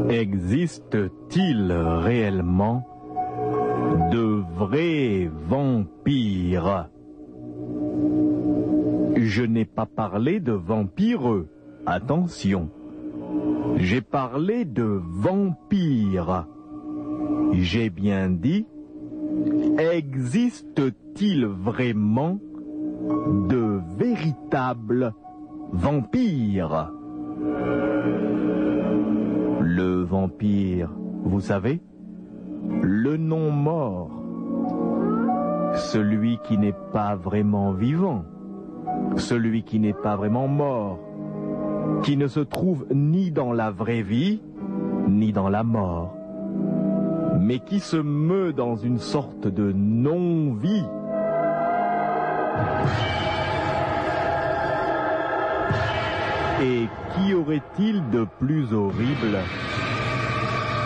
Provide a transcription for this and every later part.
Existe-t-il réellement de vrais vampires? Je n'ai pas parlé de vampireux, attention. J'ai parlé de vampires. J'ai bien dit, existe-t-il vraiment de véritables vampires? Le vampire, vous savez, le non-mort, celui qui n'est pas vraiment vivant, celui qui n'est pas vraiment mort, qui ne se trouve ni dans la vraie vie, ni dans la mort, mais qui se meut dans une sorte de non-vie. Et qu'y aurait-il de plus horrible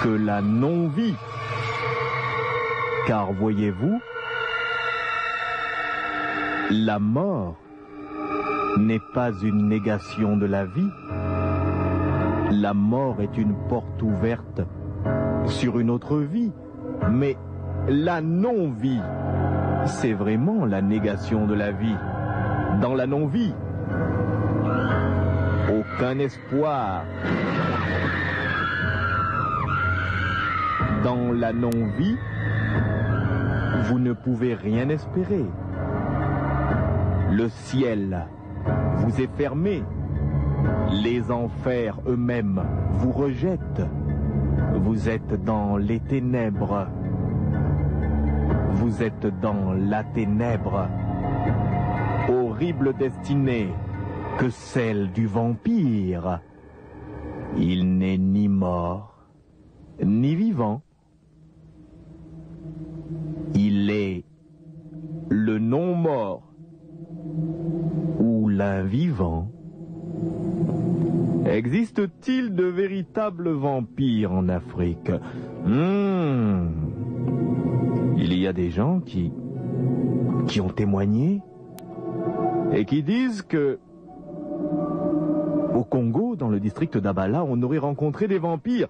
que la non-vie? Car voyez-vous, la mort n'est pas une négation de la vie. La mort est une porte ouverte sur une autre vie. Mais la non-vie, c'est vraiment la négation de la vie. Dans la non-vie, aucun espoir. Dans la non-vie, vous ne pouvez rien espérer. Le ciel vous est fermé. Les enfers eux-mêmes vous rejettent. Vous êtes dans les ténèbres. Vous êtes dans la ténèbre. Horrible destinée que celle du vampire. Il n'est ni mort, ni vivant. Il est le non-mort ou l'invivant. Existe-t-il de véritables vampires en Afrique? Il y a des gens qui ont témoigné et qui disent que au Congo, dans le district d'Abala, on aurait rencontré des vampires.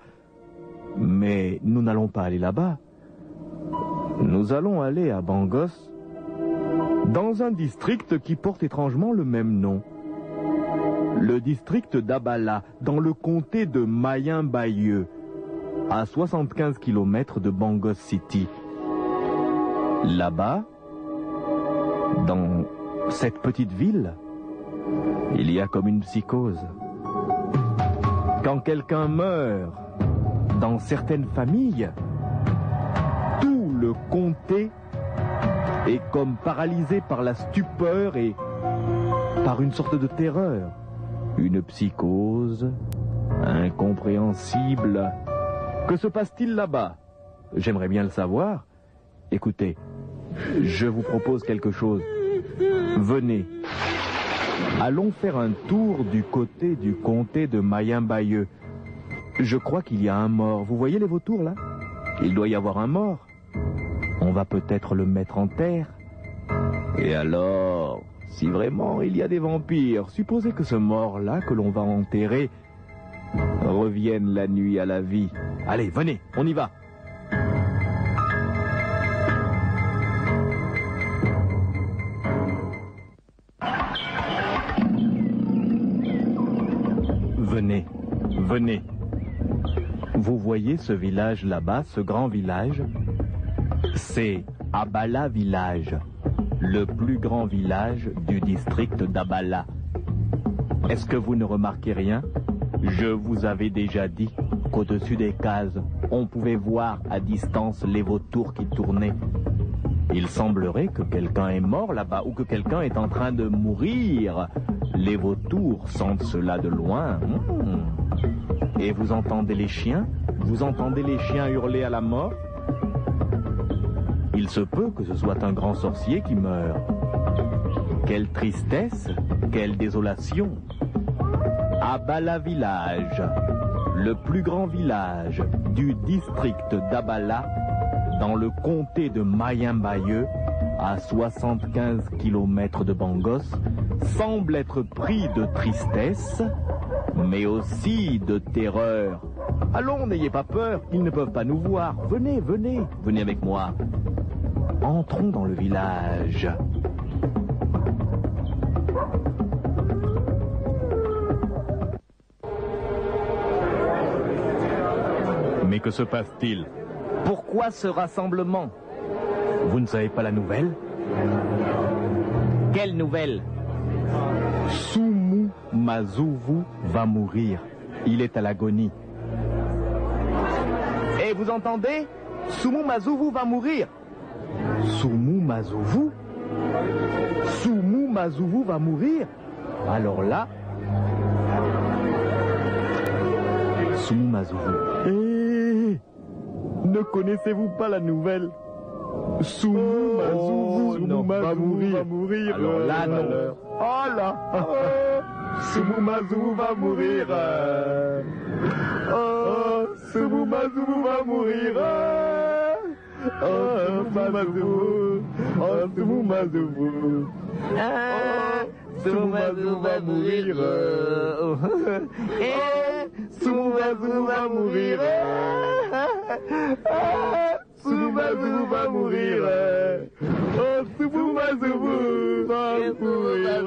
Mais nous n'allons pas aller là-bas. Nous allons aller à Bangos, dans un district qui porte étrangement le même nom. Le district d'Abala, dans le comté de Mayen-Bayeux, à 75 km de Bangos City. Là-bas, dans cette petite ville, il y a comme une psychose. Quand quelqu'un meurt dans certaines familles, tout le comté est comme paralysé par la stupeur et par une sorte de terreur. Une psychose incompréhensible. Que se passe-t-il là-bas? J'aimerais bien le savoir. Écoutez, je vous propose quelque chose. Venez. Allons faire un tour du côté du comté de Mayen-Bayeux. Je crois qu'il y a un mort. Vous voyez les vautours là? Il doit y avoir un mort. On va peut-être le mettre en terre. Et alors, si vraiment il y a des vampires, supposez que ce mort-là que l'on va enterrer revienne la nuit à la vie. Allez, venez, on y va. Venez, venez. Vous voyez ce village là-bas, ce grand village? C'est Abala Village, le plus grand village du district d'Abala. Est-ce que vous ne remarquez rien? Je vous avais déjà dit qu'au-dessus des cases, on pouvait voir à distance les vautours qui tournaient. Il semblerait que quelqu'un est mort là-bas ou que quelqu'un est en train de mourir. Les vautours sentent cela de loin. Et vous entendez les chiens? Vous entendez les chiens hurler à la mort? Il se peut que ce soit un grand sorcier qui meurt. Quelle tristesse, quelle désolation. Abala Village, le plus grand village du district d'Abala, dans le comté de Mayen-Bayeux, à 75 km de Bangos, semble être pris de tristesse, mais aussi de terreur. Allons, n'ayez pas peur, ils ne peuvent pas nous voir. Venez, venez, venez avec moi. Entrons dans le village. Mais que se passe-t-il? Pourquoi ce rassemblement? Vous ne savez pas la nouvelle? Quelle nouvelle? Sumu Mazuvu va mourir. Il est à l'agonie. Et vous entendez? Sumu Mazuvu va mourir. Sumu Mazuvu? Sumu Mazuvu va mourir? Alors là... Sumu Mazuvu. Ne connaissez-vous pas la nouvelle? Sumu Mazuvu va mourir. Alors là, non. Oh là. Sumu Mazuvu va mourir. Oh, Sumu Mazuvu va mourir. Oh, Sumu Mazuvu. Oh, Sumu Mazuvu. Sumu Mazuvu va mourir. Sumu Mazuvu va mourir. Sumu Mazuvu va mourir. Oh, Sumu Mazuvu va mourir.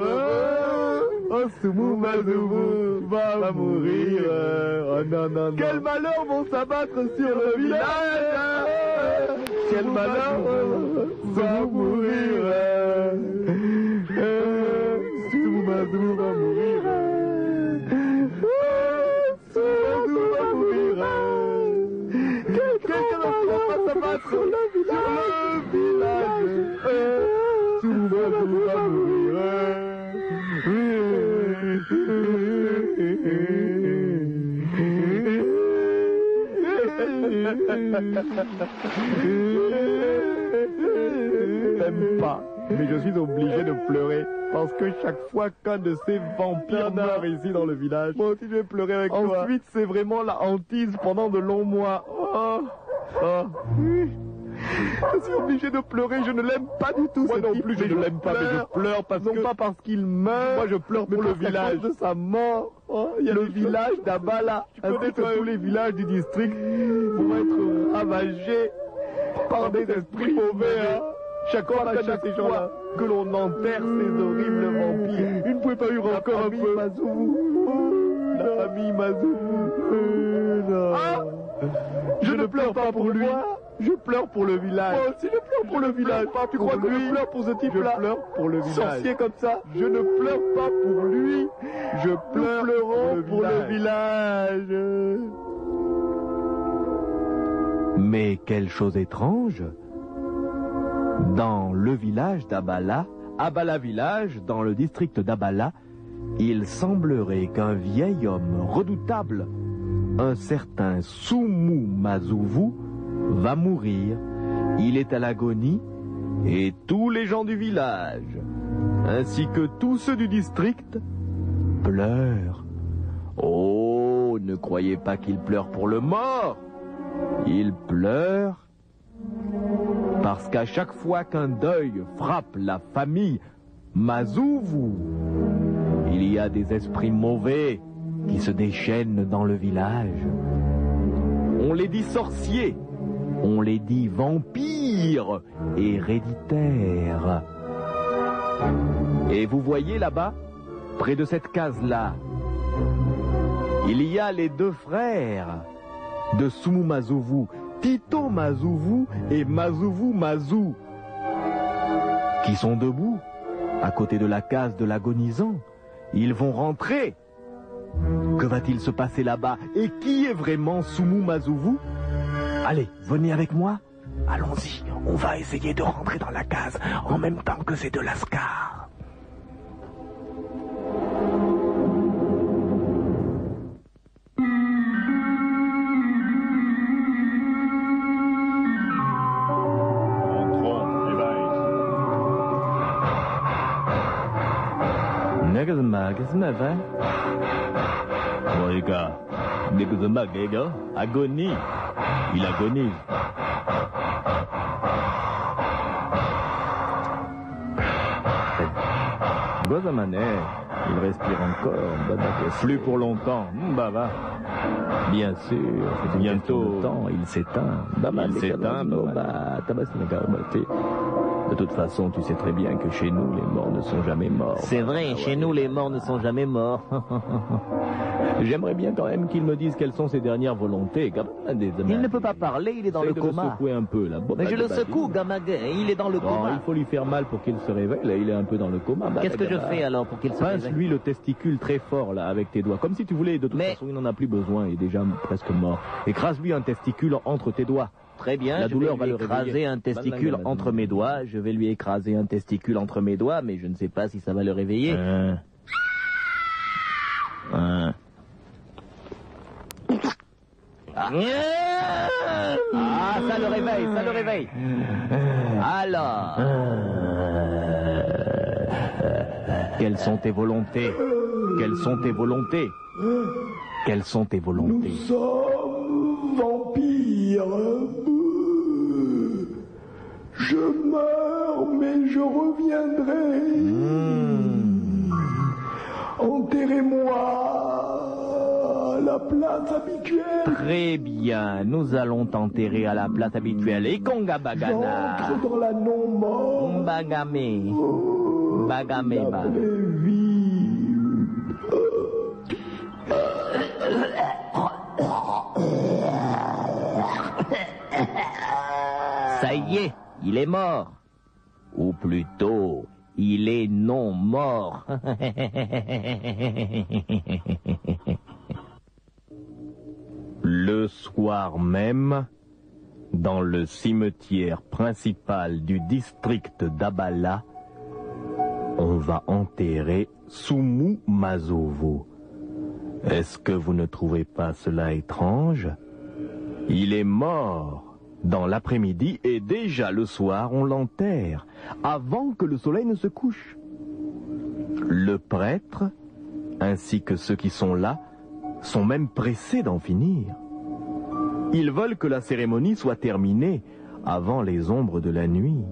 Oh, Sumu Mazuvu va mourir. Oh non, non, non. Quel malheur vont s'abattre sur le village. Quel malheur va mourir. Sumu Mazuvu va mourir. Sumu Mazuvu va mourir. Quelqu'un va s'abattre sur le village. Sumu Mazuvu va mourir. J'aime pas, mais je suis obligé de pleurer parce que chaque fois qu'un de ces vampires meurt ici dans le village, moi aussi je vais pleurer avec toi. Ensuite, c'est vraiment la hantise pendant de longs mois. Je suis obligé de pleurer, je ne l'aime pas du tout. Moi non plus, je ne l'aime pas, mais je pleure parce que... Non pas parce qu'il meurt. Moi je pleure pour le village de sa mort. Il y a le village d'Abala, ainsi que tous les villages du district vont être ravagés par des esprits mauvais. Chaque fois ces gens-là que l'on enterre ces horribles vampires. Il ne pouvait pas y avoir encore un peu. La famille Mazuvu. Je ne pleure pas pour lui. Je pleure pour le village. Moi aussi, je pleure pour le village. Tu crois que je pleure pour ce type-là? Je pleure pour le village. Sorcier comme ça. Je ne pleure pas pour lui. Je pleure pour le village. Mais quelle chose étrange. Dans le village d'Abala, Abala village, dans le district d'Abala, il semblerait qu'un vieil homme redoutable, un certain Sumu Mazuvu, va mourir. Il est à l'agonie et tous les gens du village, ainsi que tous ceux du district, pleurent. Oh, ne croyez pas qu'il pleure pour le mort. Il pleure parce qu'à chaque fois qu'un deuil frappe la famille Mazuvu, il y a des esprits mauvais qui se déchaînent dans le village. On les dit sorciers. On les dit vampires héréditaires. Et vous voyez là-bas, près de cette case-là, il y a les deux frères de Sumu Mazuvu, Tito Mazuvu et Mazuvu Mazu, qui sont debout à côté de la case de l'agonisant. Ils vont rentrer. Que va-t-il se passer là-bas? Et qui est vraiment Sumu Mazuvu? Allez, venez avec moi. Allons-y, on va essayer de rentrer dans la case en même temps que ces deux lascars. Entrons, Évaïs. Agonie. Il agonise. Gozamane, il respire encore. Plus pour longtemps. Baba. Bien sûr, bientôt. Il s'éteint. Il s'éteint. De toute façon, tu sais très bien que chez nous, les morts ne sont jamais morts. C'est vrai, chez nous, les morts ne sont jamais morts. J'aimerais bien quand même qu'il me dise quelles sont ses dernières volontés. Il ne peut pas parler, il est dans le coma. Le secouer un peu, là. Mais je le secoue, Gamaguin, il est dans le coma. Il faut lui faire mal pour qu'il se réveille, là, il est un peu dans le coma. Qu'est-ce que je fais alors pour qu'il se réveille? Pince-lui le testicule très fort, là, avec tes doigts. Comme si tu voulais, de toute façon, il n'en a plus besoin, il est déjà presque mort. Écrase-lui un testicule entre tes doigts. Très bien, la douleur va lui écraser un testicule entre mes doigts. Je vais lui écraser un testicule entre mes doigts, mais je ne sais pas si ça va le réveiller. Ah, ça le réveille, ça le réveille. Alors, quelles sont tes volontés? Quelles sont tes volontés? Quelles sont tes volontés? Nous sommes vampires. Je meurs, mais je reviendrai. Enterrez-moi à la place habituelle. Très bien, nous allons t'enterrer à la place habituelle. Et Konga Bagana. J'entre dans la non-mort. Bagame. Bagame. La vraie vie. Ça y est, il est mort. Ou plutôt, il est non mort. Le soir même, dans le cimetière principal du district d'Abala, on va enterrer Sumu Mazovo. Est-ce que vous ne trouvez pas cela étrange? Il est mort dans l'après-midi et déjà le soir on l'enterre, avant que le soleil ne se couche. Le prêtre, ainsi que ceux qui sont là, sont même pressés d'en finir. Ils veulent que la cérémonie soit terminée avant les ombres de la nuit.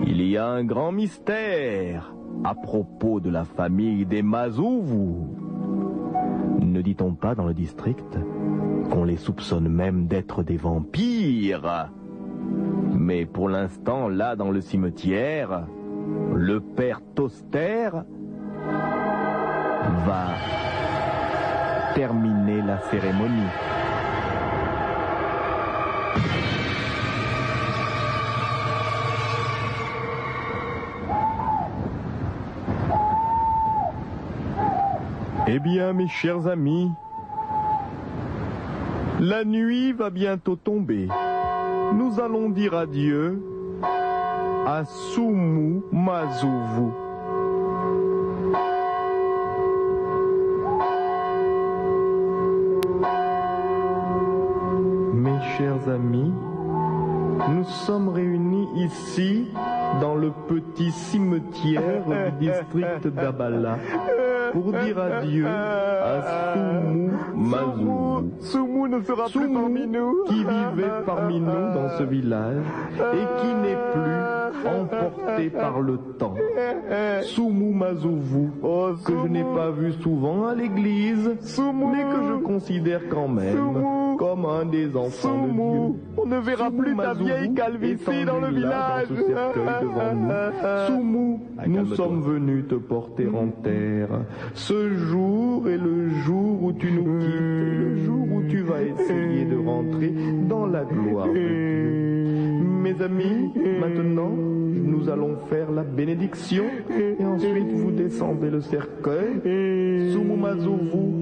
Il y a un grand mystère à propos de la famille des Mazouvou. Ne dit-on pas dans le district qu'on les soupçonne même d'être des vampires? Mais pour l'instant, là dans le cimetière, le père Toster va terminer la cérémonie. Eh bien, mes chers amis, la nuit va bientôt tomber. Nous allons dire adieu à Sumu Mazouvou. Mes chers amis, nous sommes réunis ici dans le petit cimetière du district d'Abala pour dire adieu à Sumu Mazouvou. Sumu ne sera plus parmi nous. Qui vivait parmi nous dans ce village et qui n'est plus emporté par le temps. Sumu Mazouvou, que je n'ai pas vu souvent à l'église, mais que je considère quand même comme un des enfants de Dieu. On ne verra plus ta vieille calvitie dans le village. Dans ce cercueil devant nous. Sumu, nous sommes venus te porter en terre. Ce jour est le jour où tu nous quittes, le jour où tu vas essayer de rentrer dans la gloire de Dieu. Mes amis, maintenant, nous allons faire la bénédiction et ensuite vous descendez le cercueil. Sumu Mazouvou,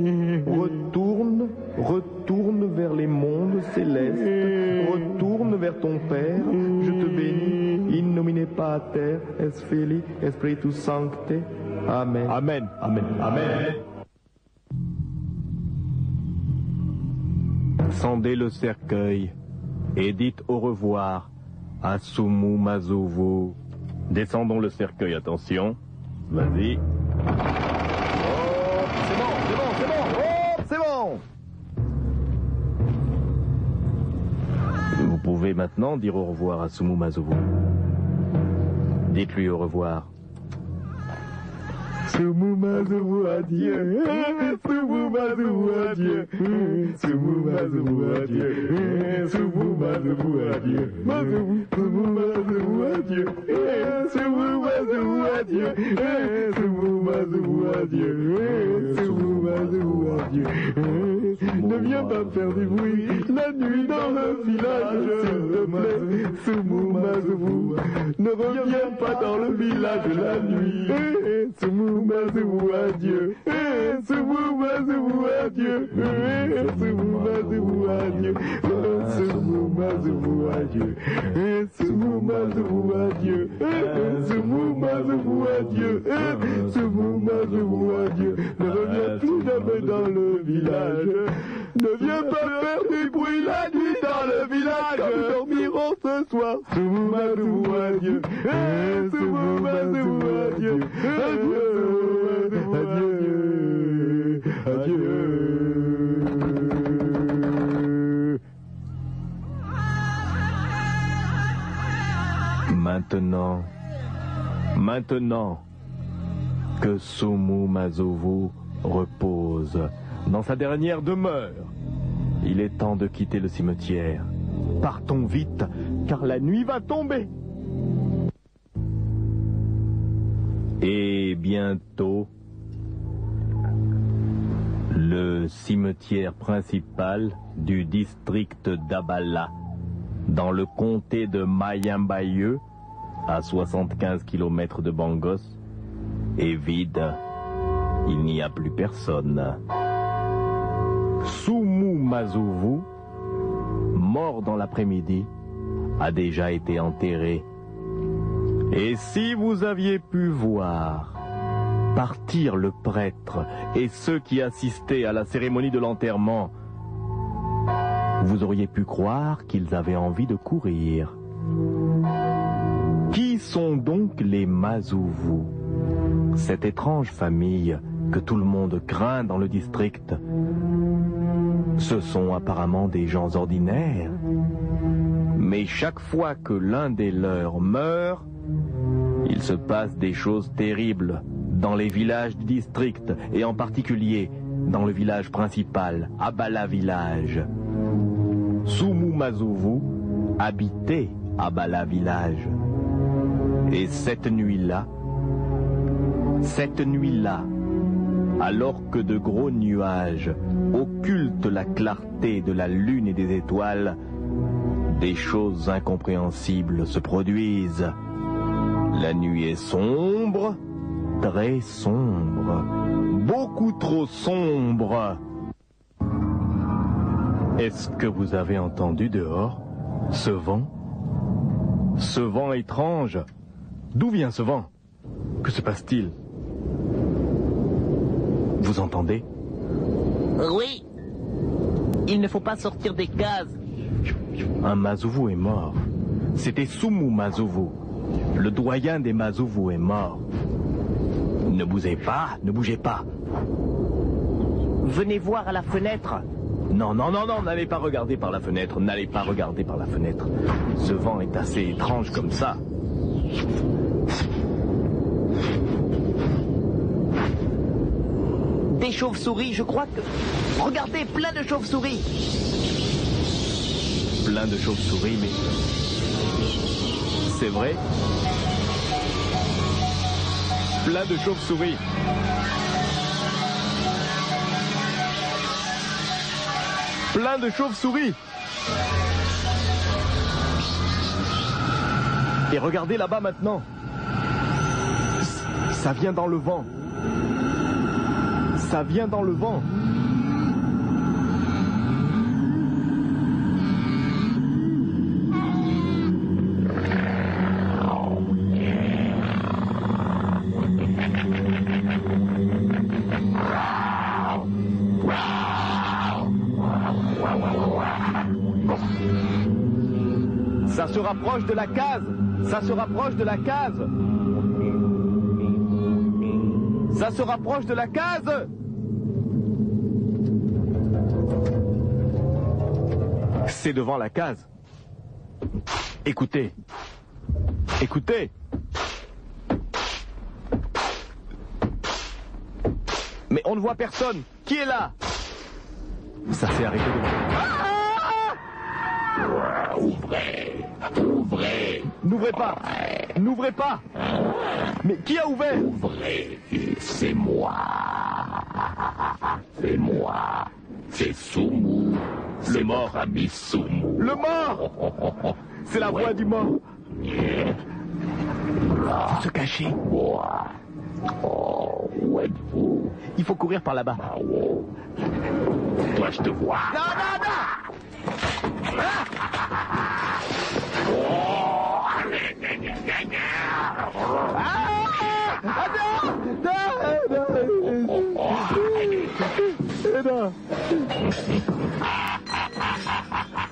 retourne vers les mondes célestes, retourne vers ton Père, je te bénis, in nomine Pater, et Filii, et Spiritus Sancte. Amen. Amen. Amen. Amen. Scendez le cercueil et dites au revoir à Sumu Mazouvou. Descendons le cercueil, attention. Vas-y. Oh, c'est bon. Vous pouvez maintenant dire au revoir à Sumu Mazouvou. Dites-lui au revoir. Sumu Mazouvou, adieu. Sumu Mazouvou, adieu. Sumu Mazouvou, adieu. Sumu Mazouvou, adieu. Sumu Mazouvou, adieu. Sumu Mazouvou, adieu. Sumu Mazouvou, adieu. Sumu Mazouvou, adieu. Ne viens pas faire du bruit la nuit dans le village, s'il te plaît. Sumu Mazouvou, ne reviens pas dans le village la nuit. Sumu Mazouvou, adieu. Sumu Mazouvou, adieu. Sumu Mazouvou, adieu. Sumu Mazouvou, adieu. Sumu Mazouvou, adieu. Sumu Mazouvou, adieu. Sumu Mazouvou, adieu. Ne reviens plus jamais dans le village. Ne viens pas faire du bruit la nuit dans le village. Nous dormirons ce soir. Sumu Mazouvou, adieu. Sumu Mazouvou, adieu. Adieu. Adieu. Adieu. Maintenant que Sumu Mazouvou repose dans sa dernière demeure, il est temps de quitter le cimetière. Partons vite, car la nuit va tomber. Et bientôt, le cimetière principal du district d'Abala, dans le comté de Mayambaye, à 75 km de Bangos, est vide. Il n'y a plus personne. Sumu Mazouvou, mort dans l'après-midi, a déjà été enterré. Et si vous aviez pu voir partir le prêtre et ceux qui assistaient à la cérémonie de l'enterrement, vous auriez pu croire qu'ils avaient envie de courir. Qui sont donc les Mazouvou, cette étrange famille que tout le monde craint dans le district? Ce sont apparemment des gens ordinaires. Mais chaque fois que l'un des leurs meurt, il se passe des choses terribles dans les villages du district et en particulier dans le village principal, Abala Village. Sumu Mazouvou habitait Abala Village. Et cette nuit-là, alors que de gros nuages occultent la clarté de la lune et des étoiles, des choses incompréhensibles se produisent. La nuit est sombre, très sombre, beaucoup trop sombre. Est-ce que vous avez entendu dehors ce vent? Ce vent étrange. D'où vient ce vent? Que se passe-t-il? Vous entendez? Oui. Il ne faut pas sortir des cases. Un Mazouvou est mort. C'était Sumu Mazouvou. Le doyen des Mazouvou est mort. Ne bougez pas, ne bougez pas. Venez voir à la fenêtre. Non, n'allez pas regarder par la fenêtre, n'allez pas regarder par la fenêtre. Ce vent est assez étrange comme ça. Des chauves-souris, je crois que... Regardez, plein de chauves-souris. Plein de chauves-souris, mais... C'est vrai? Plein de chauves-souris. Plein de chauves-souris. Et regardez là-bas maintenant. Ça vient dans le vent. Ça vient dans le vent. Ça se rapproche de la case. Ça se rapproche de la case. Ça se rapproche de la case. C'est devant la case. Écoutez. Écoutez. Mais on ne voit personne. Qui est là? Ça s'est arrêté de... Ouvrez! Ouvrez! N'ouvrez pas! N'ouvrez pas! Mais qui a ouvert? Ouvrez! C'est moi! C'est moi! C'est Soumou! C'est mort ami Soumou! Le mort! C'est la voix du mort! Faut se cacher! Moi! Oh, où êtes-vous? Il faut courir par là-bas. Ah, oh. Toi, je te vois! Non, non, non!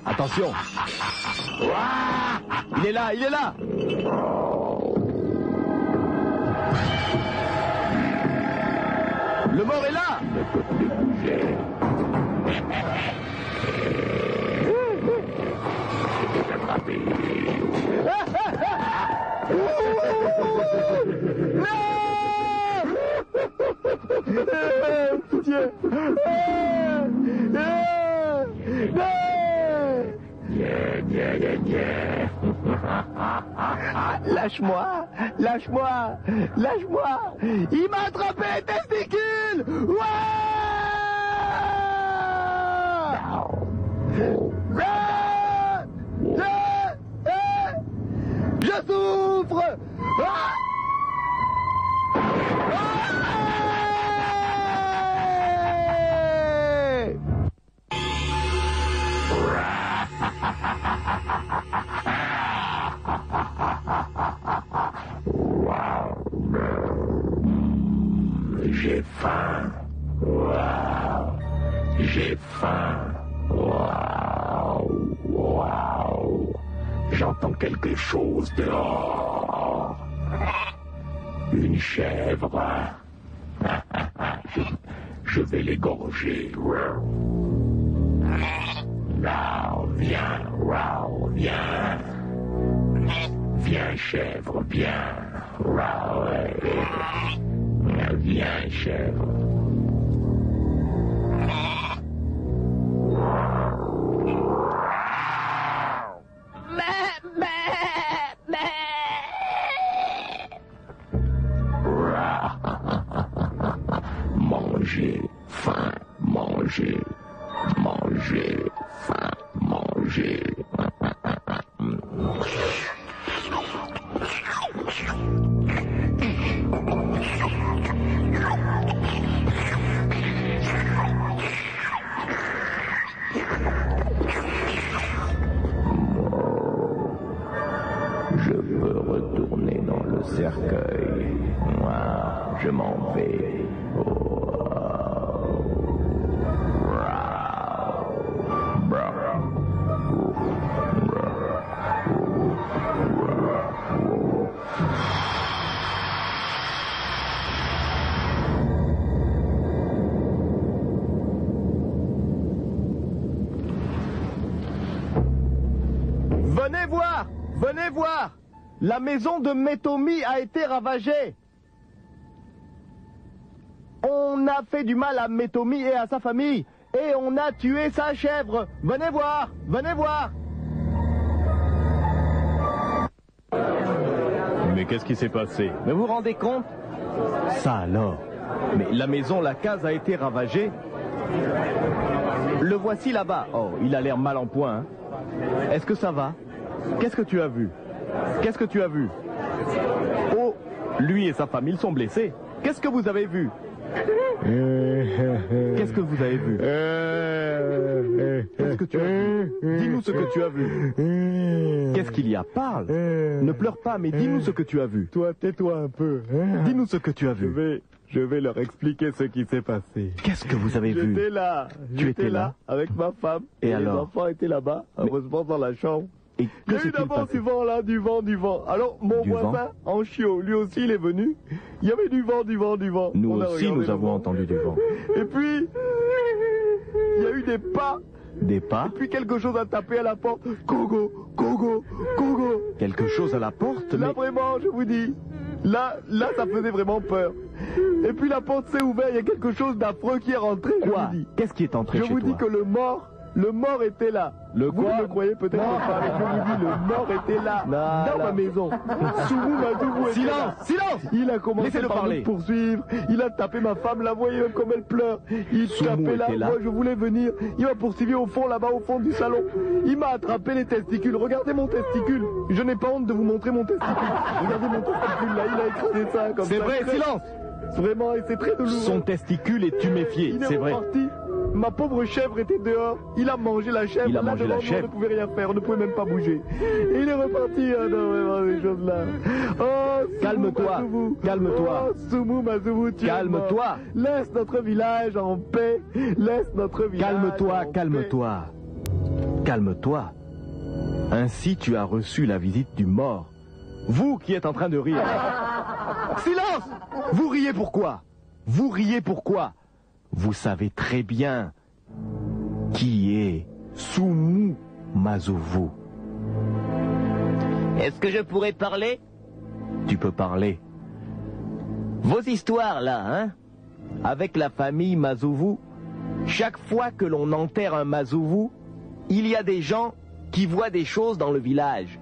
Attention! Il est là, il est là! Le mort est là! Pitié! Lâche-moi! Lâche-moi! Lâche-moi! Il m'a attrapé les testicules! Je souffre! J'ai faim. Wow. J'ai faim. Wow. Wow. J'entends quelque chose dehors. Une chèvre. Je vais l'égorger. Wow, viens. Wow, viens. Viens, chèvre, viens. Wow. Viens, chèvre. Manger, faim, manger, manger, faim, manger. Je veux retourner dans le cercueil. Moi, je m'en vais. Venez voir! Venez voir! La maison de Metomi a été ravagée! On a fait du mal à Metomi et à sa famille, et on a tué sa chèvre! Venez voir! Venez voir! Mais qu'est-ce qui s'est passé? Mais vous vous rendez compte? Ça alors? Mais la maison, la case a été ravagée. Le voici là-bas. Oh, il a l'air mal en point. Hein? Est-ce que ça va? Qu'est-ce que tu as vu? Qu'est-ce que tu as vu? Oh, lui et sa famille sont blessés. Qu'est-ce que vous avez vu? Qu'est-ce que vous avez vu? Qu'est-ce que tu as vu? Dis-nous ce que tu as vu. Qu'est-ce qu'il y a? Parle. Ne pleure pas, mais dis-nous ce que tu as vu. Toi, tais-toi un peu. Dis-nous ce que tu as vu. Je vais leur expliquer ce qui s'est passé. Qu'est-ce que vous avez vu? J'étais là. Tu étais là? avec ma femme. Et les alors? enfants étaient là-bas, heureusement dans la chambre. Et Il y que a eu s'est-il d'abord passé? du vent là, du vent. Alors mon Du voisin, en chiot, lui aussi il est venu. Il y avait du vent. Nous On a aussi, regardé nous le avons vent. entendu du vent. Et puis, il y a eu des pas. Des pas? Et puis quelque chose a tapé à la porte. Gogo. Quelque chose à la porte, Là mais... vraiment, je vous dis. Là, ça faisait vraiment peur. Et puis la porte s'est ouverte, il y a quelque chose d'affreux qui est rentré. Quoi? Je vous dis. Qu'est-ce qui est entré Je chez vous toi? dis que le mort était là. Le Vous quoi? ne le croyez peut-être pas, mais je vous dis, le mort était là, dans ma maison. Soumou Mazouvou était Silence! là. Silence! Il a commencé Laissez-le par parler. me poursuivre, il a tapé ma femme, la voyez même comme elle pleure. Il Soumou tapait là, était là. moi je voulais venir, il m'a poursuivi au fond, là-bas au fond du salon. Il m'a attrapé les testicules, regardez mon testicule. Je n'ai pas honte de vous montrer mon testicule. Regardez mon testicule là, il a écrasé ça comme ça. C'est vrai, silence! Vraiment, et c'est très douloureux. Son testicule est tuméfié, Il est c'est vrai. reparti. Ma pauvre chèvre était dehors. Il a mangé la chèvre. Il a Là, mangé devant la nous, chèvre. On ne pouvait rien faire. On ne pouvait même pas bouger. Et il est reparti. Ah non, vraiment, ces choses-là. Oh, Soumou Calme-toi. Mazouvou. Calme-toi. Oh, Soumou Mazouvou, tu es Calme-toi. mort. Laisse notre village en paix. Laisse notre village Calme-toi, en calme-toi. Calme-toi. Ainsi tu as reçu la visite du mort. Vous qui êtes en train de rire. Silence! Vous riez pourquoi? Vous riez pourquoi? Vous savez très bien qui est Soumou Mazouvou. Est-ce que je pourrais parler? Tu peux parler. Vos histoires là, hein? Avec la famille Mazouvou, chaque fois que l'on enterre un Mazouvou, il y a des gens qui voient des choses dans le village.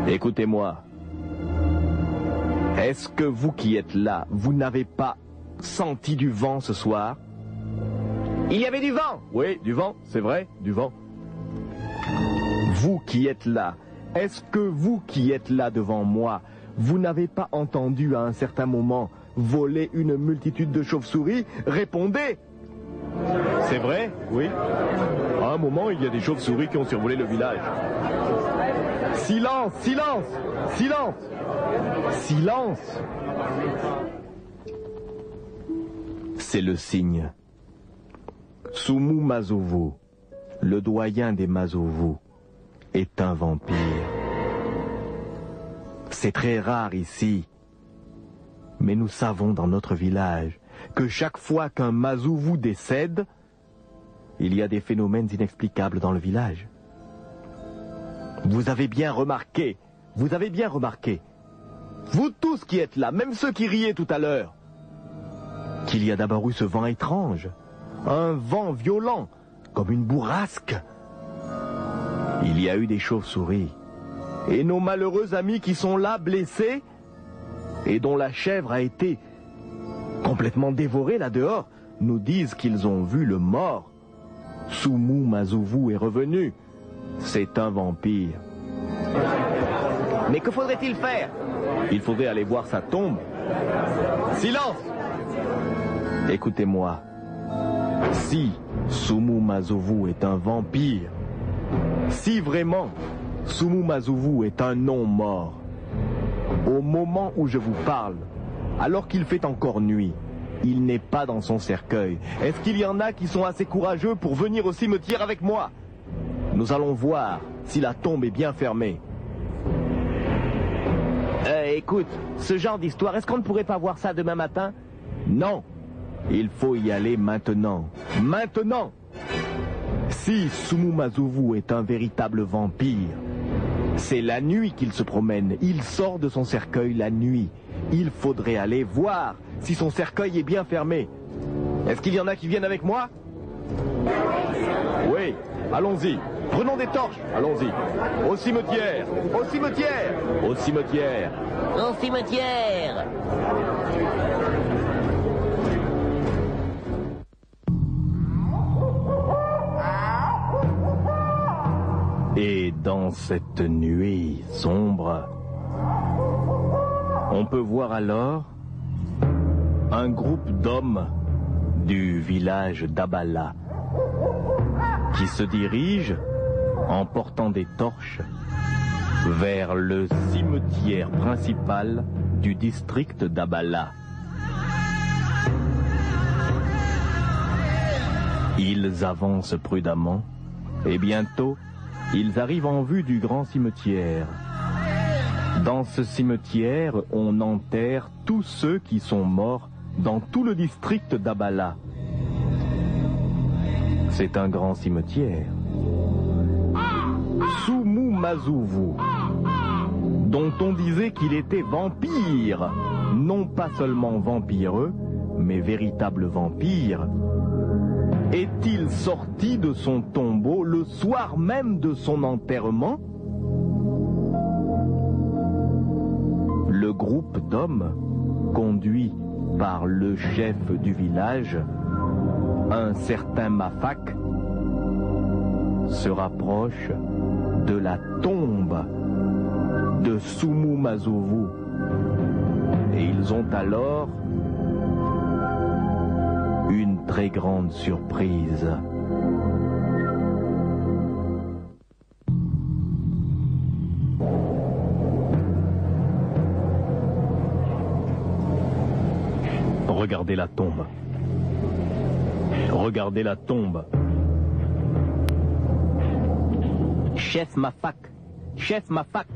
Écoutez-moi. Est-ce que vous qui êtes là, vous n'avez pas senti du vent ce soir? Il y avait du vent! Oui, du vent, c'est vrai, du vent. Vous qui êtes là, est-ce que vous qui êtes là devant moi, vous n'avez pas entendu à un certain moment voler une multitude de chauves-souris? Répondez! C'est vrai, oui. À un moment, il y a des chauves-souris qui ont survolé le village. Silence, silence, silence, silence. C'est le signe. Soumou Mazouvou, le doyen des Mazouvou, est un vampire. C'est très rare ici, mais nous savons dans notre village que chaque fois qu'un Mazouvou décède, il y a des phénomènes inexplicables dans le village. Vous avez bien remarqué, vous tous qui êtes là, même ceux qui riaient tout à l'heure, qu'il y a d'abord eu ce vent étrange, un vent violent, comme une bourrasque. Il y a eu des chauves-souris, et nos malheureux amis qui sont là, blessés, et dont la chèvre a été complètement dévorée là dehors, nous disent qu'ils ont vu le mort. Soumou Mazouvou est revenu. C'est un vampire. Mais que faudrait-il faire? Il faudrait aller voir sa tombe. Silence! Écoutez-moi. Si Soumou Mazouvou est un vampire, si vraiment Soumou Mazouvou est un non-mort, au moment où je vous parle, alors qu'il fait encore nuit, il n'est pas dans son cercueil. Est-ce qu'il y en a qui sont assez courageux pour venir au cimetière avec moi? Nous allons voir si la tombe est bien fermée. Écoute, ce genre d'histoire, est-ce qu'on ne pourrait pas voir ça demain matin? Non, il faut y aller maintenant. Maintenant! Si Soumou Mazouvou est un véritable vampire, c'est la nuit qu'il se promène. Il sort de son cercueil la nuit. Il faudrait aller voir si son cercueil est bien fermé. Est-ce qu'il y en a qui viennent avec moi? Oui, allons-y. Prenons des torches, allons-y. Au cimetière, au cimetière, au cimetière. Au cimetière! Et dans cette nuit sombre, on peut voir alors un groupe d'hommes du village d'Abala qui se dirige en portant des torches vers le cimetière principal du district d'Abala. Ils avancent prudemment et bientôt ils arrivent en vue du grand cimetière. Dans ce cimetière, on enterre tous ceux qui sont morts dans tout le district d'Abala. C'est un grand cimetière. Soumou Mazouvou, dont on disait qu'il était vampire, non pas seulement vampireux, mais véritable vampire, est-il sorti de son tombeau le soir même de son enterrement? Le groupe d'hommes, conduit par le chef du village, un certain Mafak, se rapproche de la tombe de Sumu Mazovu. Et ils ont alors une très grande surprise. Regardez la tombe. Regardez la tombe. Chef Mafak, chef Mafak,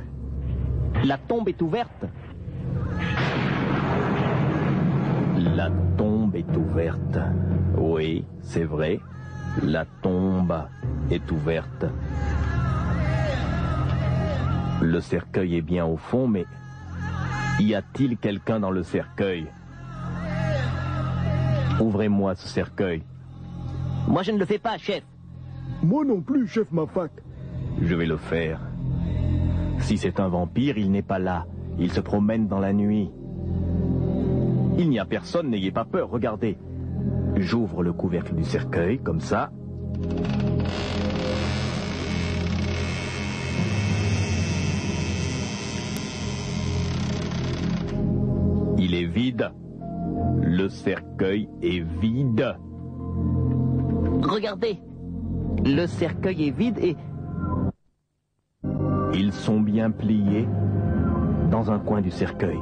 la tombe est ouverte. La tombe est ouverte. Oui, c'est vrai. La tombe est ouverte. Le cercueil est bien au fond, mais y a-t-il quelqu'un dans le cercueil? Ouvrez-moi ce cercueil. Moi je ne le fais pas, chef. Moi non plus, chef Mafak. Je vais le faire. Si c'est un vampire, il n'est pas là. Il se promène dans la nuit. Il n'y a personne, n'ayez pas peur, regardez. J'ouvre le couvercle du cercueil, comme ça. Il est vide. Le cercueil est vide. Regardez, le cercueil est vide et... Ils sont bien pliés dans un coin du cercueil.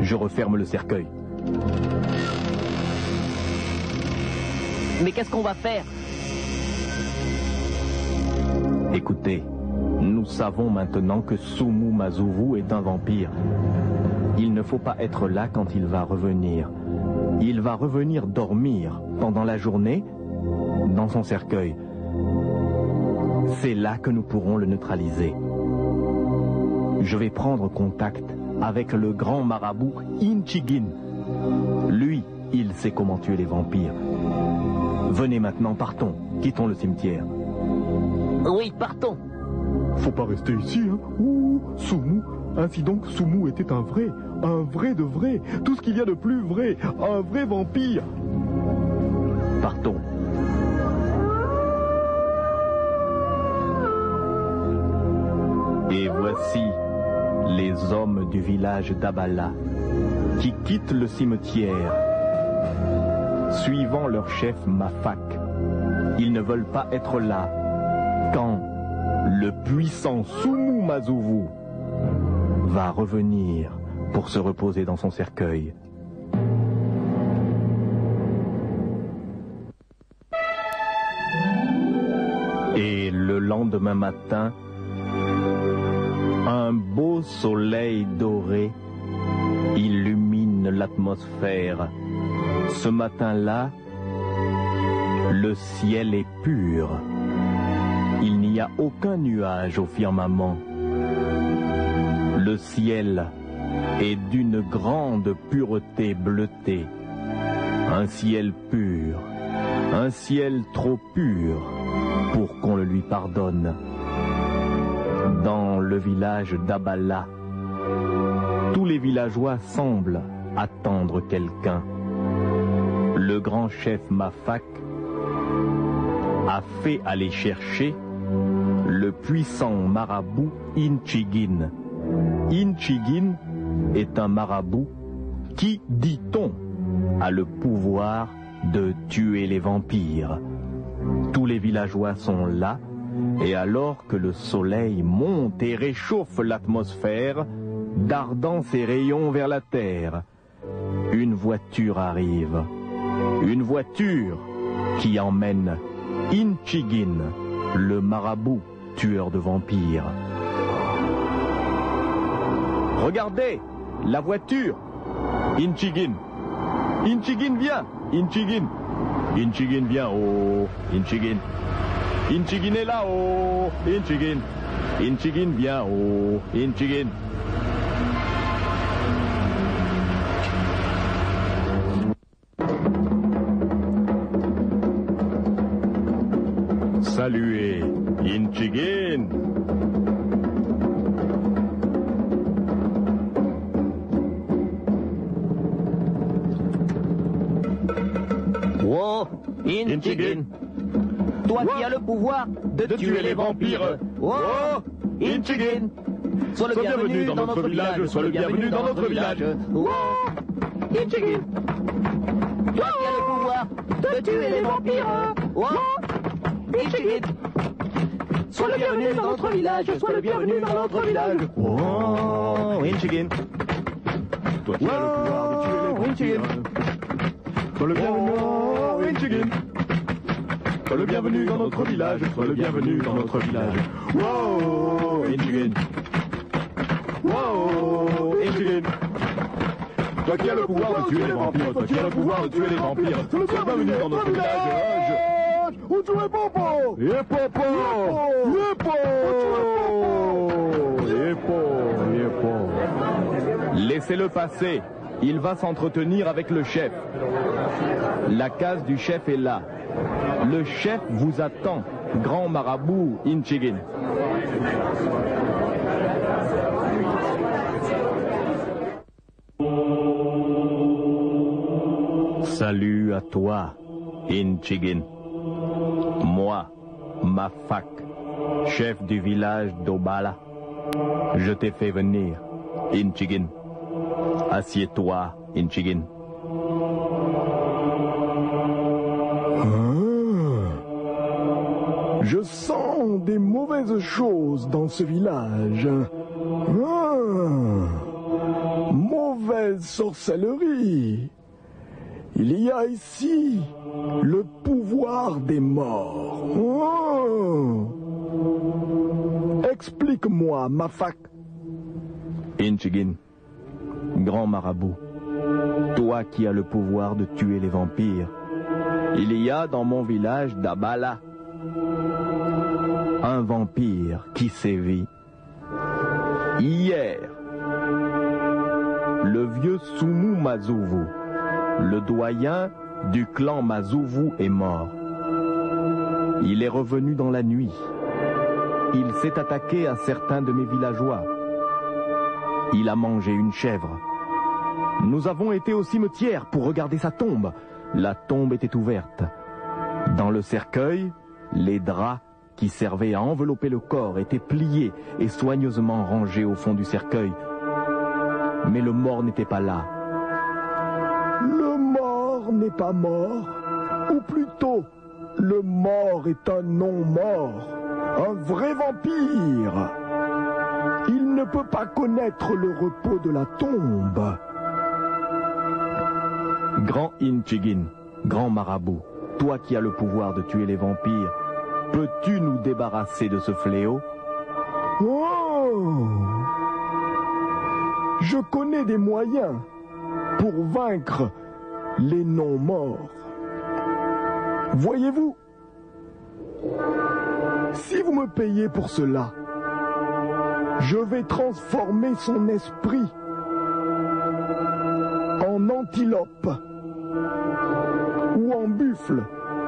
Je referme le cercueil. Mais qu'est-ce qu'on va faire? Écoutez, nous savons maintenant que Sumu Mazovu est un vampire. Il ne faut pas être là quand il va revenir. Il va revenir dormir pendant la journée dans son cercueil. C'est là que nous pourrons le neutraliser. Je vais prendre contact avec le grand marabout Inchigin. Lui, il sait comment tuer les vampires. Venez maintenant, partons. Quittons le cimetière. Oui, partons. Faut pas rester ici, hein. Ouh, Sumu. Ainsi donc, Sumu était un vrai de vrai. Tout ce qu'il y a de plus vrai. Un vrai vampire. Partons. Et voici les hommes du village d'Abala qui quittent le cimetière, suivant leur chef Mafak. Ils ne veulent pas être là quand le puissant Sumu Mazovu va revenir pour se reposer dans son cercueil. Et le lendemain matin, un beau soleil doré illumine l'atmosphère. Ce matin-là, le ciel est pur. Il n'y a aucun nuage au firmament. Le ciel est d'une grande pureté bleutée. Un ciel pur, un ciel trop pur pour qu'on le lui pardonne. Dans le village d'Abala, tous les villageois semblent attendre quelqu'un. Le grand chef Mafak a fait aller chercher le puissant marabout Inchigin. Inchigin est un marabout qui, dit-on, a le pouvoir de tuer les vampires. Tous les villageois sont là, et alors que le soleil monte et réchauffe l'atmosphère, dardant ses rayons vers la terre, une voiture arrive. Une voiture qui emmène Inchigin, le marabout tueur de vampires. Regardez, la voiture. Inchigin. Inchigin vient. Inchigin. Inchigin vient. Oh, Inchigin. Inchigin est là. Oh, Inchigin. Inchigin vient. Oh, Inchigin. Saluez Inchigin. Oh, Inchigin. Toi qui as le pouvoir de tuer les vampires. Oh, Inchigin. Sois le bienvenu dans notre village. Sois le bienvenu dans notre village. Oh, Inchigin. Toi qui as le pouvoir de tuer les vampires. Oh, Inchigin. Sois le bienvenu dans notre village. Sois le bienvenu dans notre village. Oh, Inchigin. Toi qui as le pouvoir de tuer les vampires. Sois le bienvenu, Inchigin. Sois le bienvenu dans notre village. Sois le bienvenu dans notre village. Wow, Inchigin. Wow, Inchigin. Toi qui as le pouvoir de tuer les vampires. Toi qui as le pouvoir de tuer les vampires. Sois le bienvenu dans notre village. Où tu es, Popo? Yepopo! Yepo! Laissez-le passer. Il va s'entretenir avec le chef. La case du chef est là. Le chef vous attend, grand marabout Inchigin. Salut à toi, Inchigin. Moi, Mafak, chef du village d'Obala. Je t'ai fait venir, Inchigin. Assieds-toi, Inchigin. Je sens des mauvaises choses dans ce village. Mauvaise sorcellerie. Il y a ici le pouvoir des morts. Explique-moi, Mafak. Inchigin, grand marabout, toi qui as le pouvoir de tuer les vampires, il y a dans mon village d'Abala un vampire qui sévit. Hier, le vieux Sumu Mazuvu, le doyen du clan Mazuvu, est mort. Il est revenu dans la nuit. Il s'est attaqué à certains de mes villageois. Il a mangé une chèvre. Nous avons été au cimetière pour regarder sa tombe. La tombe était ouverte. Dans le cercueil, les draps qui servaient à envelopper le corps étaient pliés et soigneusement rangés au fond du cercueil. Mais le mort n'était pas là. Le mort n'est pas mort, ou plutôt, le mort est un non-mort, un vrai vampire. Il ne peut pas connaître le repos de la tombe. Grand Inchigin, grand marabout, toi qui as le pouvoir de tuer les vampires, peux-tu nous débarrasser de ce fléau? Oh! Je connais des moyens pour vaincre les non-morts. Voyez-vous, si vous me payez pour cela, je vais transformer son esprit en antilope ou en buffle,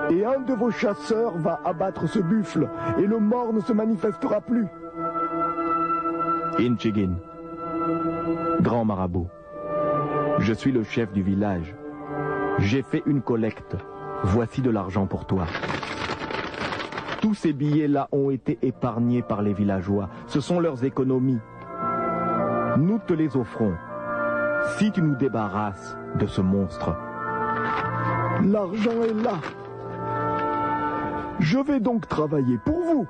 et un de vos chasseurs va abattre ce buffle, et le mort ne se manifestera plus. Inchigin, grand marabout, je suis le chef du village. J'ai fait une collecte. Voici de l'argent pour toi. Tous ces billets-là ont été épargnés par les villageois. Ce sont leurs économies. Nous te les offrons si tu nous débarrasses de ce monstre. L'argent est là. Je vais donc travailler pour vous.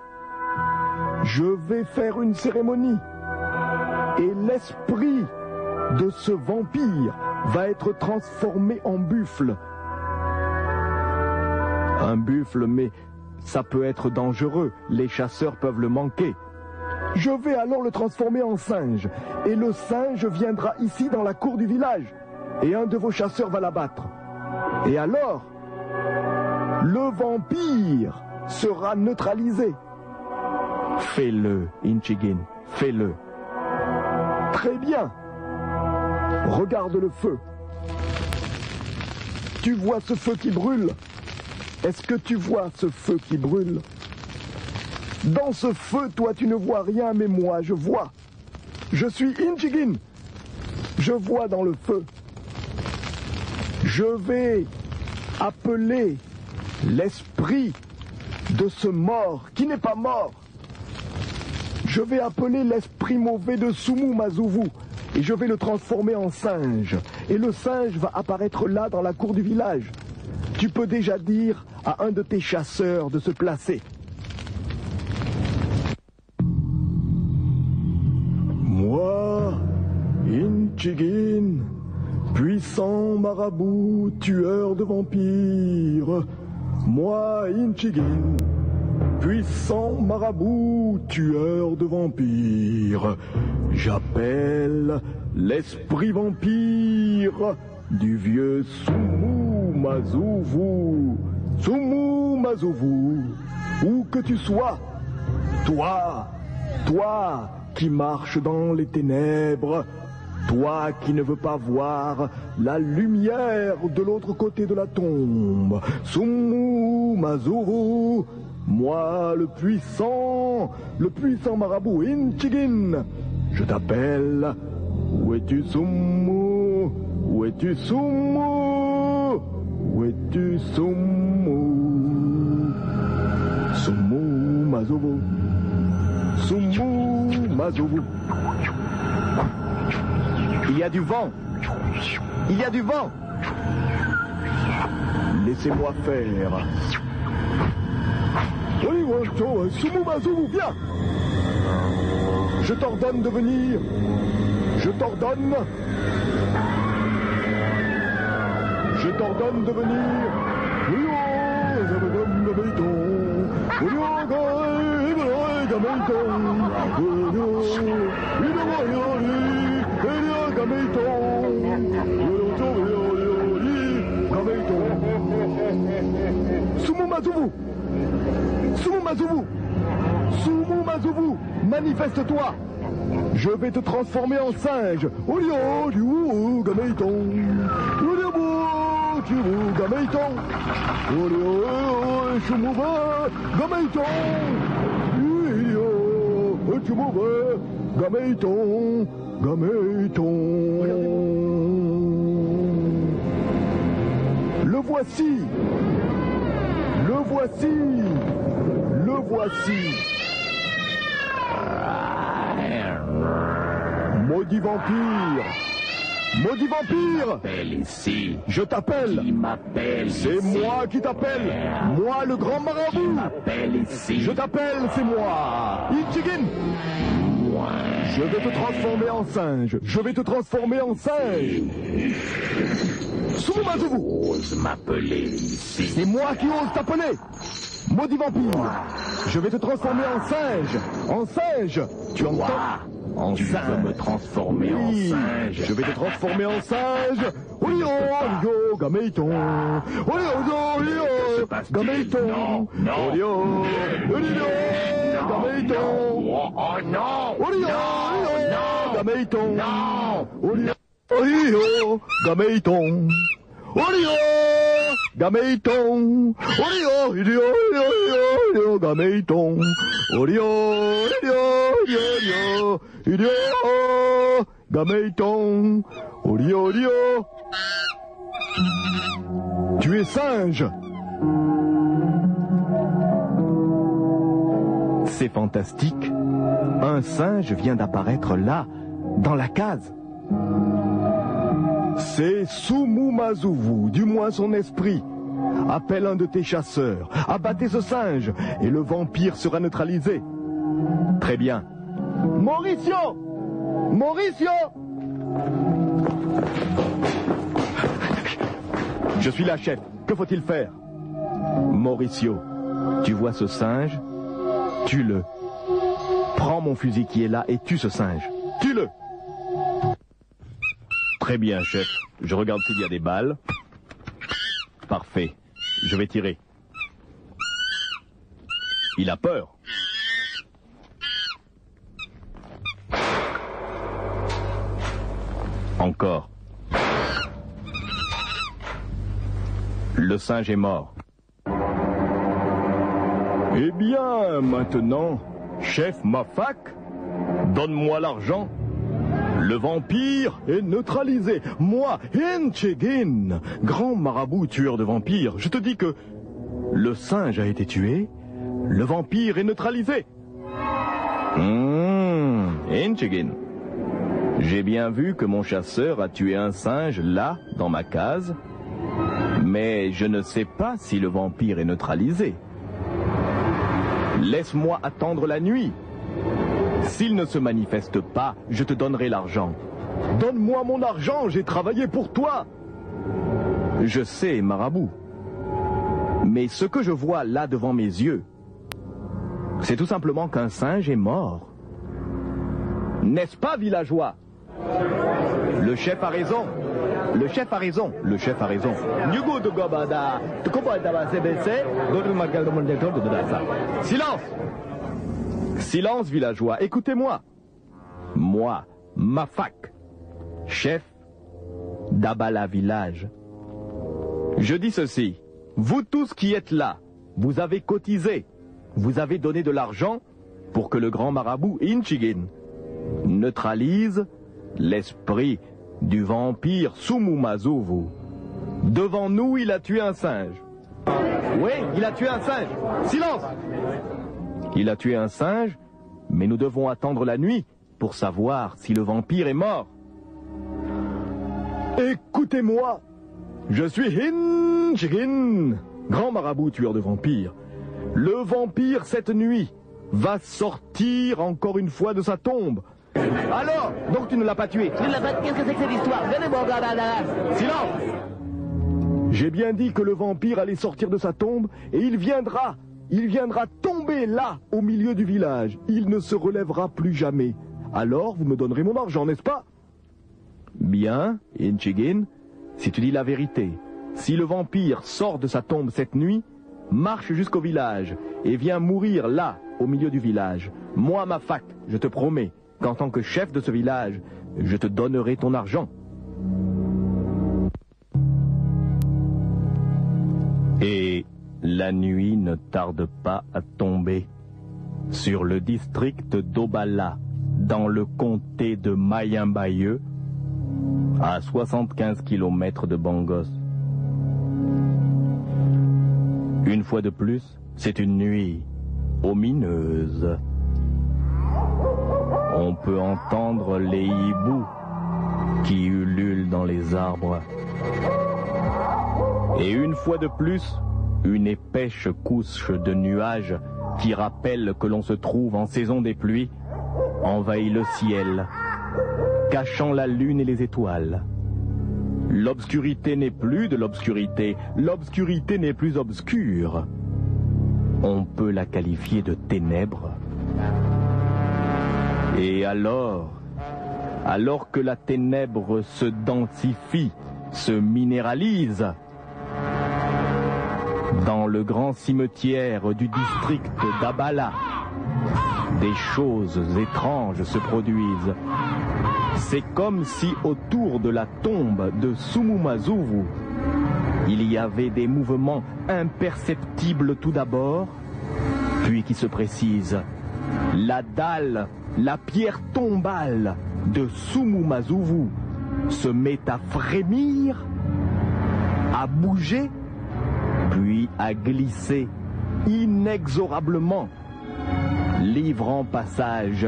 Je vais faire une cérémonie. Et l'esprit de ce vampire va être transformé en buffle. Un buffle, mais ça peut être dangereux. Les chasseurs peuvent le manquer. Je vais alors le transformer en singe. Et le singe viendra ici dans la cour du village. Et un de vos chasseurs va l'abattre. Et alors, le vampire sera neutralisé. Fais-le, Inchigin, fais-le. Très bien. Regarde le feu. Tu vois ce feu qui brûle? Est-ce que tu vois ce feu qui brûle? Dans ce feu, toi, tu ne vois rien, mais moi, je vois. Je suis Inchigin. Je vois dans le feu. Je vais appeler l'esprit de ce mort qui n'est pas mort. Je vais appeler l'esprit mauvais de Sumu Mazuvu et je vais le transformer en singe. Et le singe va apparaître là dans la cour du village. Tu peux déjà dire à un de tes chasseurs de se placer. Moi, Inchigin, puissant marabout, tueur de vampires. Moi, Inchigin, puissant marabout, tueur de vampires. J'appelle l'esprit vampire du vieux Sumu Mazuvu. Sumu Mazuvu, où que tu sois, toi qui marches dans les ténèbres, toi qui ne veux pas voir la lumière de l'autre côté de la tombe, Sumu Mazuvu, moi le puissant marabout Inchigin, je t'appelle. Où es-tu, Sumu? Où es-tu, Sumu? Où es-tu, Sumu? Sumu Mazuvu, Sumu Mazuvu. Il y a du vent. Il y a du vent. Laissez-moi faire. Sumu Mazuvu, viens. Je t'ordonne de venir. Je t'ordonne. Je t'ordonne de venir. Sumu Mazuvu, Sumu Mazuvu, Sumu Mazuvu, manifeste-toi. Je vais te transformer en singe. Le voici. Le voici. Le voici. Maudit vampire. Maudit vampire. M'appelle ici. Je t'appelle. Qui m'appelle ici? C'est moi qui t'appelle. Moi, le grand marabout. M'appelle ici. Je t'appelle, c'est moi. Inchigin. Moi. Je vais te transformer en singe. Je vais te transformer en singe. Sumu Mazuvu. Ose m'appeler ici. C'est moi qui ose t'appeler. Maudit vampire. Je vais te transformer en singe. En singe. Tu entends? Tu veux me transformer en singe? Je vais te transformer en singe. Olio, olio, gameiton. Olio, olio, gameiton. Non. Olio, olio, gameiton. Oh non. Olio, olio, gameiton. Non. Olio, olio, gameiton. Olio, gameiton. Olio, olio, olio, gameiton. Olio, olio, olio, olio, gameiton. Olio, olio. Tu es singe. C'est fantastique. Un singe vient d'apparaître là, dans la case. C'est Sumu Mazuvu, du moins son esprit. Appelle un de tes chasseurs, abattez ce singe, et le vampire sera neutralisé. Très bien. Mauricio! Mauricio! Je suis là, chef. Que faut-il faire? Mauricio, tu vois ce singe? Tue-le. Prends mon fusil qui est là et tue ce singe. Tue-le! Très bien, chef. Je regarde s'il y a des balles. Parfait. Je vais tirer. Il a peur. Encore. Le singe est mort. Eh bien, maintenant, chef Mafak, donne-moi l'argent. Le vampire est neutralisé. Moi, Inchigin, grand marabout tueur de vampires, je te dis que le singe a été tué, le vampire est neutralisé. Inchigin, j'ai bien vu que mon chasseur a tué un singe là, dans ma case, mais je ne sais pas si le vampire est neutralisé. Laisse-moi attendre la nuit. S'il ne se manifeste pas, je te donnerai l'argent. Donne-moi mon argent, j'ai travaillé pour toi. Je sais, marabout. Mais ce que je vois là devant mes yeux, c'est tout simplement qu'un singe est mort. N'est-ce pas, villageois? Le chef a raison. Le chef a raison. Le chef a raison. Silence! Silence, villageois, écoutez-moi. Moi, Mafak, chef d'Abala village. Je dis ceci, vous tous qui êtes là, vous avez cotisé, vous avez donné de l'argent pour que le grand marabout Inchigin neutralise l'esprit du vampire Sumumazuvu. Devant nous, il a tué un singe. Oui, il a tué un singe. Silence! Il a tué un singe, mais nous devons attendre la nuit pour savoir si le vampire est mort. Écoutez-moi, je suis Inchigin, grand marabout tueur de vampires. Le vampire, cette nuit, va sortir encore une fois de sa tombe. Alors, donc tu ne l'as pas tué? Tu ne l'as pas... Qu'est-ce que c'est que cette histoire? Venez, bon gars, silence! J'ai bien dit que le vampire allait sortir de sa tombe et il viendra tomber là, au milieu du village. Il ne se relèvera plus jamais. Alors, vous me donnerez mon argent, n'est-ce pas? Bien, Inchigin, si tu dis la vérité, si le vampire sort de sa tombe cette nuit, marche jusqu'au village et viens mourir là, au milieu du village. Moi, Mafak, je te promets qu'en tant que chef de ce village, je te donnerai ton argent. Et la nuit ne tarde pas à tomber sur le district d'Obala, dans le comté de Mayimbaye, à 75 km de Bangos. Une fois de plus, c'est une nuit omineuse. On peut entendre les hiboux qui ululent dans les arbres. Et une fois de plus, une épaisse couche de nuages qui rappelle que l'on se trouve en saison des pluies envahit le ciel, cachant la lune et les étoiles. L'obscurité n'est plus de l'obscurité, l'obscurité n'est plus obscure. On peut la qualifier de ténèbres. Et alors que la ténèbre se densifie, se minéralise, dans le grand cimetière du district d'Abala, des choses étranges se produisent. C'est comme si autour de la tombe de Sumumazuvu, il y avait des mouvements imperceptibles tout d'abord, puis qui se précisent. La dalle, la pierre tombale de Sumumazuvu se met à frémir, à bouger, puis à glisser inexorablement, livrant passage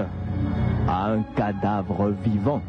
à un cadavre vivant.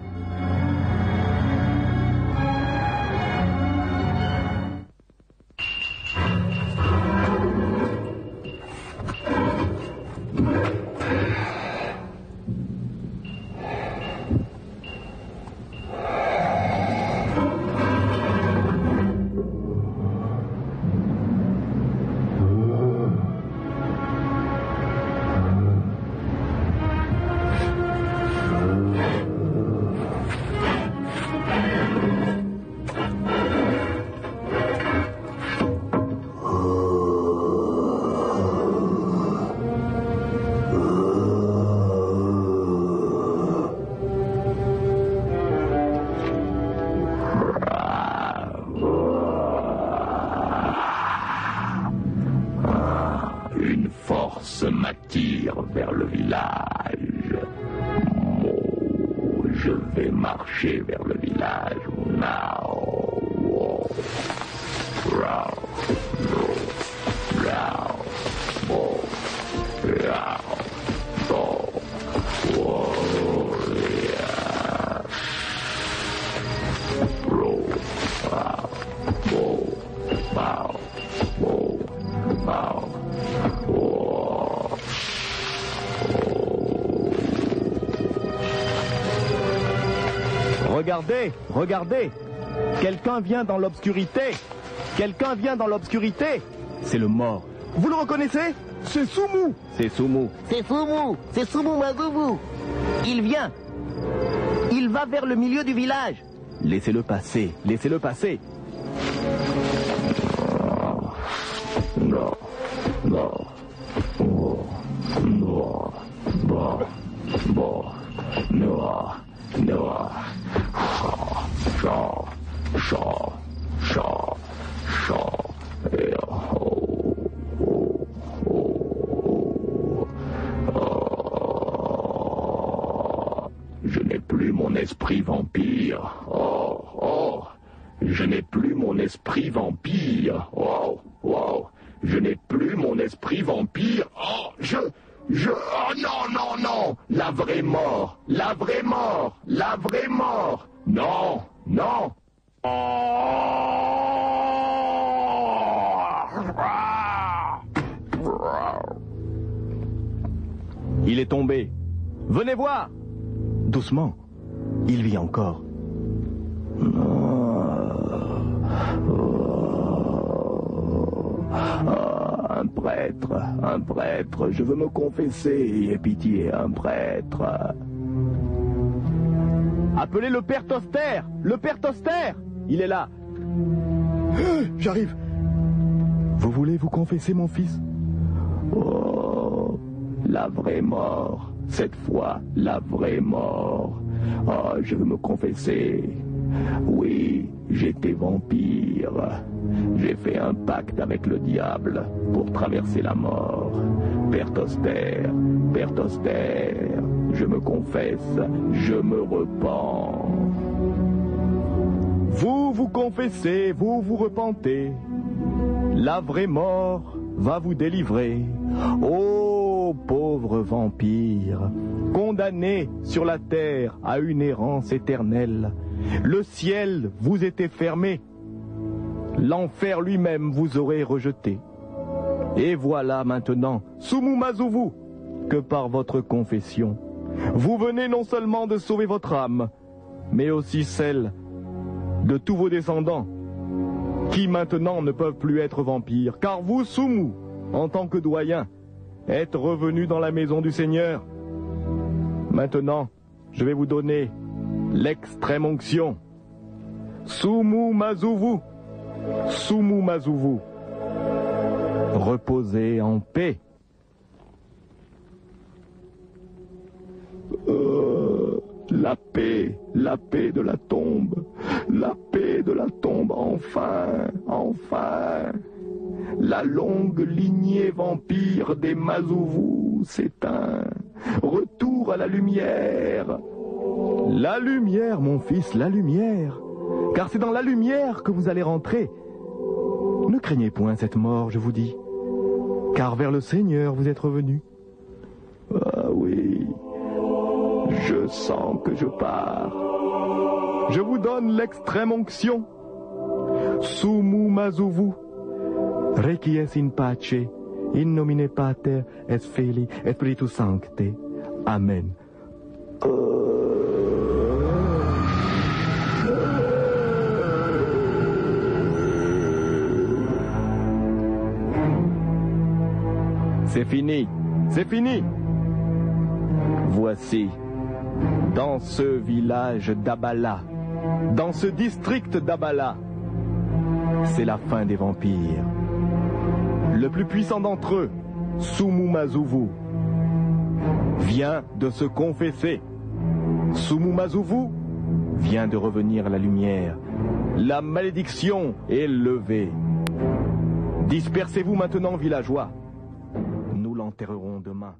vers le village. Oh, je vais marcher vers le village. Regardez, regardez! Quelqu'un vient dans l'obscurité! Quelqu'un vient dans l'obscurité! C'est le mort. Vous le reconnaissez? C'est Soumou! C'est Soumou. C'est Soumou! C'est Soumou Mazouvou! Il vient! Il va vers le milieu du village! Laissez-le passer, laissez-le passer! Non, non, non, non, bon, bon, non, non, chant, chant, chant, chant, et oh, oh, oh, oh. Je n'ai plus mon esprit vampire, oh, oh, je n'ai plus mon esprit vampire, oh, oh. Je n'ai plus mon esprit vampire. Oh, oh non, non, non. La vraie mort. La vraie mort. La vraie mort. Non, non. Il est tombé. Venez voir. Doucement. Il vit encore. Un prêtre, je veux me confesser, aie pitié, un prêtre. Appelez le père Toster! Le père Toster! Il est là. J'arrive. Vous voulez vous confesser, mon fils? Oh, la vraie mort. Cette fois, la vraie mort. Oh, je veux me confesser. Oui, j'étais vampire. J'ai fait un pacte avec le diable pour traverser la mort. Père Toster, je me confesse, je me repens. Vous vous confessez, vous vous repentez. La vraie mort va vous délivrer. Ô pauvre vampire, condamné sur la terre à une errance éternelle. Le ciel vous était fermé. L'enfer lui-même vous aurait rejeté. Et voilà maintenant, Soumou Mazouvou, que par votre confession, vous venez non seulement de sauver votre âme, mais aussi celle de tous vos descendants, qui maintenant ne peuvent plus être vampires, car vous, Soumou, en tant que doyen, êtes revenu dans la maison du Seigneur. Maintenant, je vais vous donner l'extrême onction. Soumou Mazouvou. Soumou Mazouvou. Reposez en paix. La paix de la tombe, la paix de la tombe, enfin, enfin. La longue lignée vampire des Mazouvou s'éteint. Retour à la lumière. La lumière, mon fils, la lumière. Car c'est dans la lumière que vous allez rentrer. Ne craignez point cette mort, je vous dis. Car vers le Seigneur vous êtes revenu. Ah oui, je sens que je pars. Je vous donne l'extrême onction. Soumou Mazouvou. Requies in pace, in nomine Pater et Filii et Spiritus Sancte. Amen. C'est fini, c'est fini. Voici, dans ce village d'Abala, dans ce district d'Abala, c'est la fin des vampires. Le plus puissant d'entre eux, Soumou Mazouvou, vient de se confesser. Soumou Mazouvou vient de revenir à la lumière. La malédiction est levée. Dispersez-vous maintenant, villageois. Nous l'enterrerons demain.